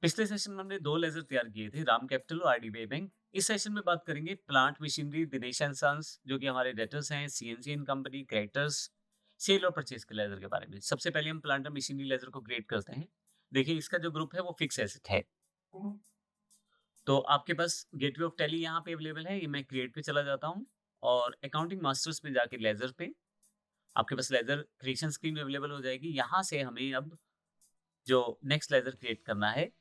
पिछले सेशन में हमने 2 लेज़र तैयार किए थे, राम कैपिटल और आईडीबीआई बैंक। इस सेशन में बात करेंगे plant machinery, Dinesh and sons जो कि हमारे डेटर्स हैं, CNC and company, creditors, sale और परचेज के लेज़र के बारे में। सबसे पहले हम प्लांट और मशीनरी लेज़र को ग्रेड करते हैं। देखिए इसका जो ग्रुप है वो फिक्स एसेट है। तो आपके पास गेटवे ऑफ टैली यहाँ पे अवेलेबल है, ये मैं क्रिएट पे चला जाता हूँ और अकाउंटिंग मास्टर्स में जाके लेज़र पे आपके पास लेज़र क्रिएशन स्क्रीन अवेलेबल हो जाएगी। यहाँ से हमें अब जो नेक्स्ट लेज़र क्रिएट करना है,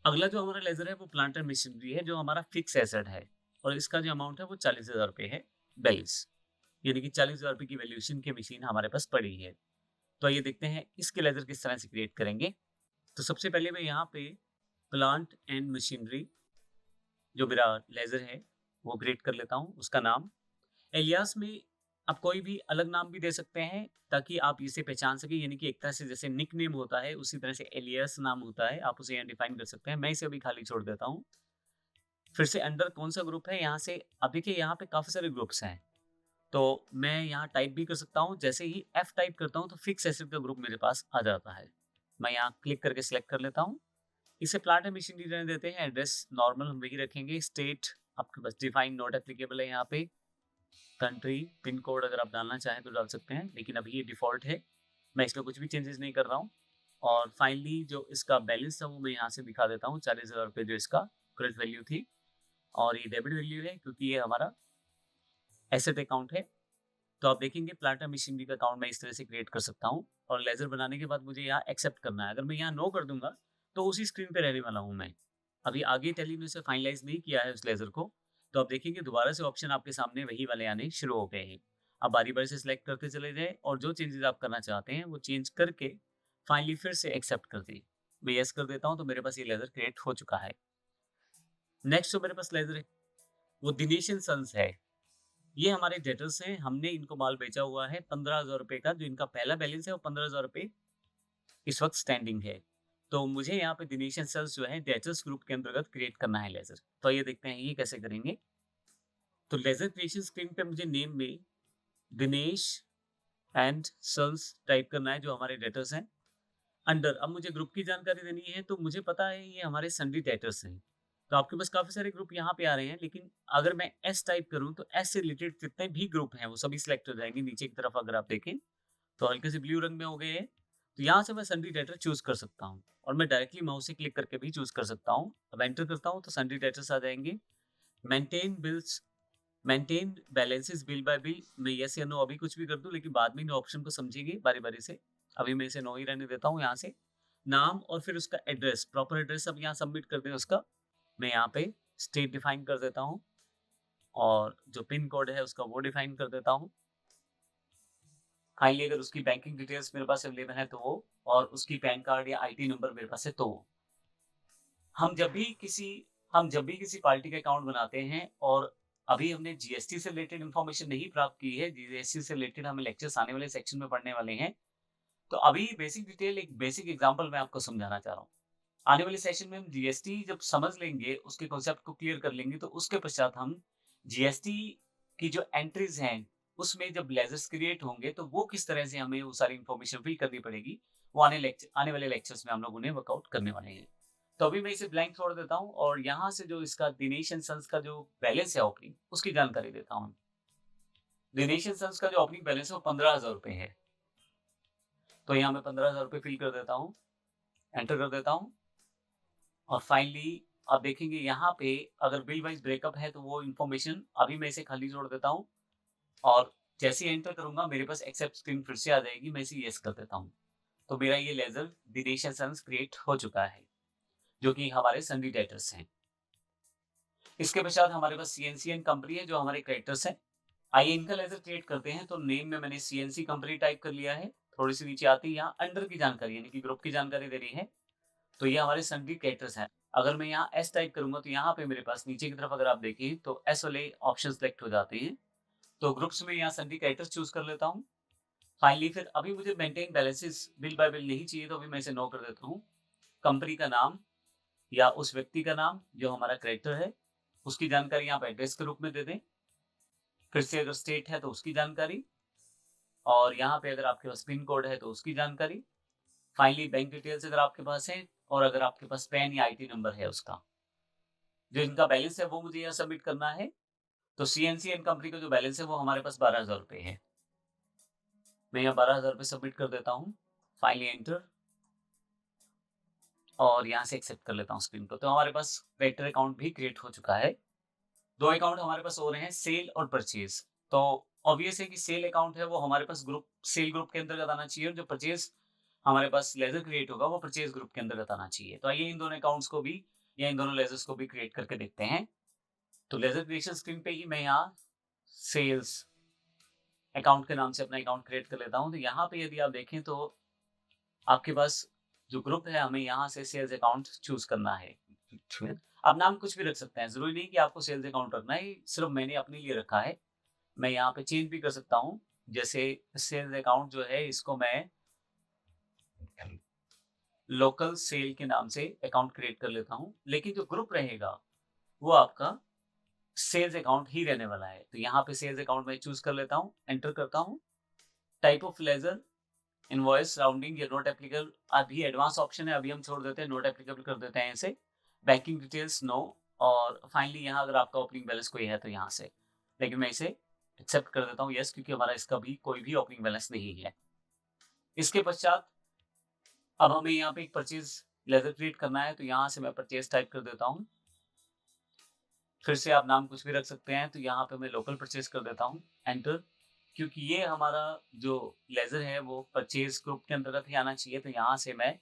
अगला जो हमारा लेज़र है वो प्लांट एंड मशीनरी है जो हमारा फिक्स एसेट है और इसका जो अमाउंट है वो 40,000 रुपए है बैलेंस। यानी कि 40,000 रुपए की वैल्यूएशन की मशीन हमारे पास पड़ी है। तो आइए देखते हैं इसके लेज़र किस तरह से क्रिएट करेंगे। तो सबसे पहले मैं यहाँ पे प्लांट एंड मशीनरी जो मेरा लेज़र है वो क्रिएट कर लेता हूँ। उसका नाम एलियास में आप कोई भी अलग नाम भी दे सकते हैं ताकि आप इसे पहचान सकें, यानी कि एक तरह से जैसे निक नेम होता है उसी तरह से एलियास नाम होता है, आप उसे यहाँ डिफाइन कर सकते हैं। मैं इसे अभी खाली छोड़ देता हूँ। फिर से अंडर कौन सा ग्रुप है यहाँ से, अब देखिए यहाँ पे काफ़ी सारे ग्रुप्स हैं, तो मैं यहाँ टाइप भी कर सकता हूँ। जैसे ही एफ टाइप करता हूँ तो फिक्स एसेट का ग्रुप मेरे पास आ जाता है। मैं यहाँ क्लिक करके सिलेक्ट कर लेता हूँ। इसे प्लांट एंड मशीनरी रहने देते हैं। एड्रेस नॉर्मल हम वही रखेंगे। स्टेट आपके पास डिफाइन नॉट एप्लीकेबल है यहाँ पे। कंट्री, पिन कोड अगर आप डालना चाहें तो डाल सकते हैं, लेकिन अभी ये डिफ़ॉल्ट है। मैं इसमें कुछ भी चेंजेस नहीं कर रहा हूँ। और फाइनली जो इसका बैलेंस था वो मैं यहाँ से दिखा देता हूँ, 40,000 रुपए जो इसका क्रेडिट वैल्यू थी और ये डेबिट वैल्यू है क्योंकि ये हमारा एसेट अकाउंट है। तो आप देखेंगे प्लांट एंड मशीनरी का अकाउंट मैं इस तरह से क्रिएट कर सकता हूँ और लेज़र बनाने के बाद मुझे यहाँ एक्सेप्ट करना है। अगर मैं यहाँ नो कर दूँगा तो उसी स्क्रीन पे रहने वाला हूँ मैं। अभी आगे टैली ने उसे फाइनलाइज़ नहीं किया है उस लेज़र को, तो आप देखेंगे दोबारा से ऑप्शन आपके सामने वही वाले आने शुरू हो गए हैं। आप बारी-बारी से सिलेक्ट करते चले जाएँ और जो चेंजेज़ आप करना चाहते हैं वो चेंज करके फाइनली फिर से एक्सेप्ट कर दें। मैं येस कर देता हूँ तो मेरे पास ये लेज़र क्रिएट हो चुका है। नेक्स्ट जो मेरे पास लेज़र है वो दिनेश एंड सन्स है। ये हमारे डेटर्स हैं, हमने इनको माल बेचा हुआ है 15,000 रुपए का। जो इनका पहला बैलेंस है वो 15,000 रुपए इस वक़्त स्टैंडिंग है। तो मुझे यहाँ पे दिनेश एंड सन्स जो है डेटर्स ग्रुप के अंतर्गत क्रिएट करना है लेज़र। तो आइए देखते हैं ये कैसे करेंगे। तो लेज़र क्रिएशन स्क्रीन पे मुझे नेम में दिनेश एंड सन्स टाइप करना है जो हमारे डेटर्स हैं। अंडर अब मुझे ग्रुप की जानकारी देनी है, तो मुझे पता है ये हमारे सन्डी डेटर्स हैं। तो आपके पास काफ़ी सारे ग्रुप यहाँ पे आ रहे हैं, लेकिन अगर मैं एस टाइप करूँ तो एस से रिलेटेड जितने भी ग्रुप हैं वो सभी सिलेक्ट हो जाएँगे। नीचे की तरफ अगर आप देखें तो हल्के से ब्लू रंग में हो गए हैं। तो यहाँ से मैं सन्डी डेटर चूज़ कर सकता हूँ और मैं डायरेक्टली माउस से क्लिक करके भी चूज़ कर सकता हूँ। अब एंटर करता हूँ तो सन्डी डेटर्स आ जाएँगे। Maintain bills, maintain balances bill bye bill, मैं येस या नो अभी कुछ भी कर दूँ, लेकिन बाद में इन ऑप्शन को समझेंगे बारी-बारी से। अभी मैं इसे नो ही रहने देता हूँ यहाँ से। नाम और फिर उसका एड्रेस, प्रॉपर एड्रेस अब यहाँ सबमिट कर दें उसका। मैं यहाँ पे स्टेट डिफाइन कर देता हूँ और जो पिन कोड है उसका वो डिफाइन कर देता हूँ। काइंडली अगर उसकी बैंकिंग डिटेल्स मेरे पास अवेलेबल है तो वो, और उसकी पैन कार्ड या आईटी नंबर मेरे पास है तो वो। हम जब भी किसी हम जब भी किसी पार्टी का अकाउंट बनाते हैं और अभी हमने जीएसटी से रिलेटेड इन्फॉर्मेशन नहीं प्राप्त की है, जीएसटी से रिलेटेड हमें लेक्चर्स आने वाले सेक्शन में पढ़ने वाले हैं। तो अभी बेसिक डिटेल, एक बेसिक एग्जांपल मैं आपको समझाना चाह रहा हूँ। आने वाले सेशन में हम जीएसटी जब समझ लेंगे, उसके कॉन्सेप्ट को क्लियर कर लेंगे, तो उसके पश्चात हम जीएसटी की जो एंट्रीज हैं, उसमें जब लेजर्स क्रिएट होंगे, तो वो किस तरह से हमें वो सारी इन्फॉर्मेशन फिल करनी पड़ेगी, वो आने वाले लेक्चर्स में हम लोग उन्हें वर्कआउट करने वाले हैं। तो अभी मैं इसे ब्लैंक छोड़ देता हूँ और यहाँ से जो इसका दिनेश एंड सन्स का जो बैलेंस है ओपनिंग, उसकी जानकारी देता हूँ। दिनेश एंड सन्स का जो ओपनिंग बैलेंस है वो 15,000 रुपए है। तो यहाँ मैं 15,000 रुपए फिल कर देता हूँ, एंटर कर देता हूँ और फाइनली आप देखेंगे यहाँ पे अगर बिल वाइज ब्रेकअप है तो वो इन्फॉर्मेशन अभी मैं इसे खाली छोड़ देता हूँ और जैसे ही एंटर करूंगा मेरे पास एक्सेप्ट स्क्रीन फिर से आ जाएगी। मैं इसे यस कर देता हूँ। तो मेरा ये ledger Dinesh and sons create हो चुका है जो कि हमारे सन्डी डेटर्स हैं। इसके पश्चात हमारे पास सीएनसी एंड कंपनी है जो हमारे क्रेडिटर्स हैं। आइए इनका लेजर क्रिएट करते हैं। तो नेम में मैंने सीएनसी कंपनी टाइप कर लिया है। थोड़ी सी नीचे आती है यहाँ अंडर की जानकारी यानी कि ग्रुप की जानकारी देनी है। तो ये हमारे सन्डी क्रेडिटर्स हैं। अगर मैं यहाँ एस टाइप करूंगा तो यहाँ पे मेरे पास नीचे की तरफ अगर आप देखिए तो एस वाले ऑप्शन सेलेक्ट हो जाते हैं। तो ग्रुप्स में यहाँ सन्डी क्रेडिटर्स चूज कर लेता हूँ। फाइनली फिर अभी मुझे maintain balances bill bye bill नहीं चाहिए, तो अभी मैं इसे नो कर देता हूँ। कंपनी का नाम या उस व्यक्ति का नाम जो हमारा क्रेडिटर है, उसकी जानकारी आप एड्रेस के रूप में दे दें। फिर से अगर स्टेट है तो उसकी जानकारी, और यहाँ पे अगर आपके पास पिन कोड है तो उसकी जानकारी। फाइनली बैंक डिटेल्स अगर आपके पास है और अगर आपके पास पैन या आईटी नंबर है उसका। जो इनका बैलेंस है वो मुझे यहाँ सबमिट करना है। तो सीएनसी एंड कंपनी का जो बैलेंस है वो हमारे पास ₹12,000 है। मैं यहाँ ₹12,000 सबमिट कर देता हूँ। फाइनली एंटर और यहाँ से एक्सेप्ट कर लेता हूँ स्क्रीन को। तो हमारे पास क्रेडिटर अकाउंट भी क्रिएट हो चुका है। 2 अकाउंट हमारे पास और हैं, सेल और परचेज़। तो ऑब्वियस है कि सेल अकाउंट है वो हमारे पास सेल ग्रुप के अंतर्गत आना चाहिए और जो परचेज़ हमारे पास लेज़र क्रिएट होगा वो परचेज़ ग्रुप के अंतर्गत आना चाहिए। तो आइए इन दोनों अकाउंट्स को भी या इन दोनों लेज़र्स को भी क्रिएट करके देखते हैं। तो लेज़र क्रिएशन स्क्रीन पे ही मैं यहाँ सेल्स अकाउंट के नाम से अपना अकाउंट क्रिएट कर लेता हूँ। तो यहाँ पे यदि आप देखें तो आपके पास जो ग्रुप है हमें यहाँ से सेल्स अकाउंट चूज़ करना है। आप नाम कुछ भी रख सकते हैं, ज़रूरी नहीं कि आपको सेल्स अकाउंट रखना है, सिर्फ़ मैंने अपने लिए रखा है। मैं यहाँ पे चेंज भी कर सकता हूँ। जैसे सेल्स अकाउंट जो है इसको मैं लोकल सेल के नाम से अकाउंट क्रिएट कर लेता हूँ। लेकिन जो ग्रुप रहेगा वो आपका सेल्स अकाउंट ही रहने वाला है। तो यहाँ पे सेल्स अकाउंट मैं चूज़ कर लेता हूँ, एंटर करता हूँ। Type of laser, invoice, rounding या नॉट एप्लीकेबल अभी एडवांस ऑप्शन है, अभी हम छोड़ देते हैं, नॉट एप्लीकेबल कर देते हैं इसे। बैंकिंग डिटेल्स नो और फाइनली यहाँ अगर आपका ओपनिंग बैलेंस कोई है तो यहाँ से। लेकिन मैं इसे एक्सेप्ट कर देता हूँ येस, क्योंकि हमारा इसका भी कोई भी ओपनिंग बैलेंस नहीं है। इसके पश्चात अब हमें यहाँ पे एक परचेज़ लेज़र क्रिएट करना है, तो यहाँ से मैं परचेज़ टाइप कर देता हूँ। फिर से आप नाम कुछ भी रख सकते हैं, तो यहाँ पे मैं लोकल परचेज़ कर देता हूँ, एंटर। क्योंकि ये हमारा जो लेज़र है वो परचेज़ ग्रुप के अंतर्गत ही आना चाहिए, तो यहाँ से मैं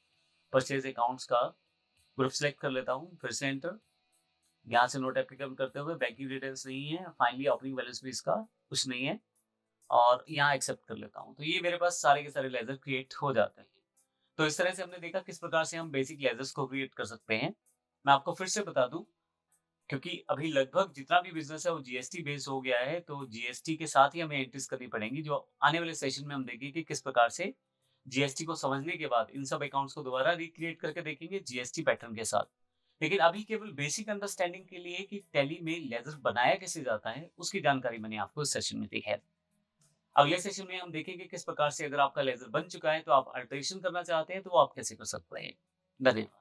परचेज़ अकाउंट्स का ग्रुप सेलेक्ट कर लेता हूँ, फिर से एंटर। यहाँ से नोट एप्लीकेबल करते हुए बैंकिंग डिटेल्स नहीं है, फाइनली ओपनिंग बैलेंस भी इसका कुछ नहीं है और यहाँ एक्सेप्ट कर लेता हूँ। तो ये मेरे पास सारे के सारे लेज़र क्रिएट हो जाते हैं। तो इस तरह से हमने देखा किस प्रकार से हम बेसिक लेज़र्स को क्रिएट कर सकते हैं। मैं आपको फिर से बता दूँ, क्योंकि अभी लगभग जितना भी बिज़नेस है वो जीएसटी बेस्ड हो गया है, तो जीएसटी के साथ ही हमें एंट्रीज़ करनी पड़ेंगी, जो आने वाले सेशन में हम देखेंगे कि किस प्रकार से जीएसटी को समझने के बाद इन सब अकाउंट्स को दोबारा रिक्रिएट करके देखेंगे जीएसटी पैटर्न के साथ। लेकिन अभी केवल बेसिक अंडरस्टैंडिंग के लिए कि टैली में लेज़र बनाया कैसे जाता है, उसकी जानकारी मैंने आपको इस सेशन में दी है। अगले सेशन में हम देखेंगे किस प्रकार से अगर आपका लेज़र बन चुका है, तो आप अल्टरेशन करना चाहते हैं, तो वो आप कैसे कर सकते हैं। धन्यवाद।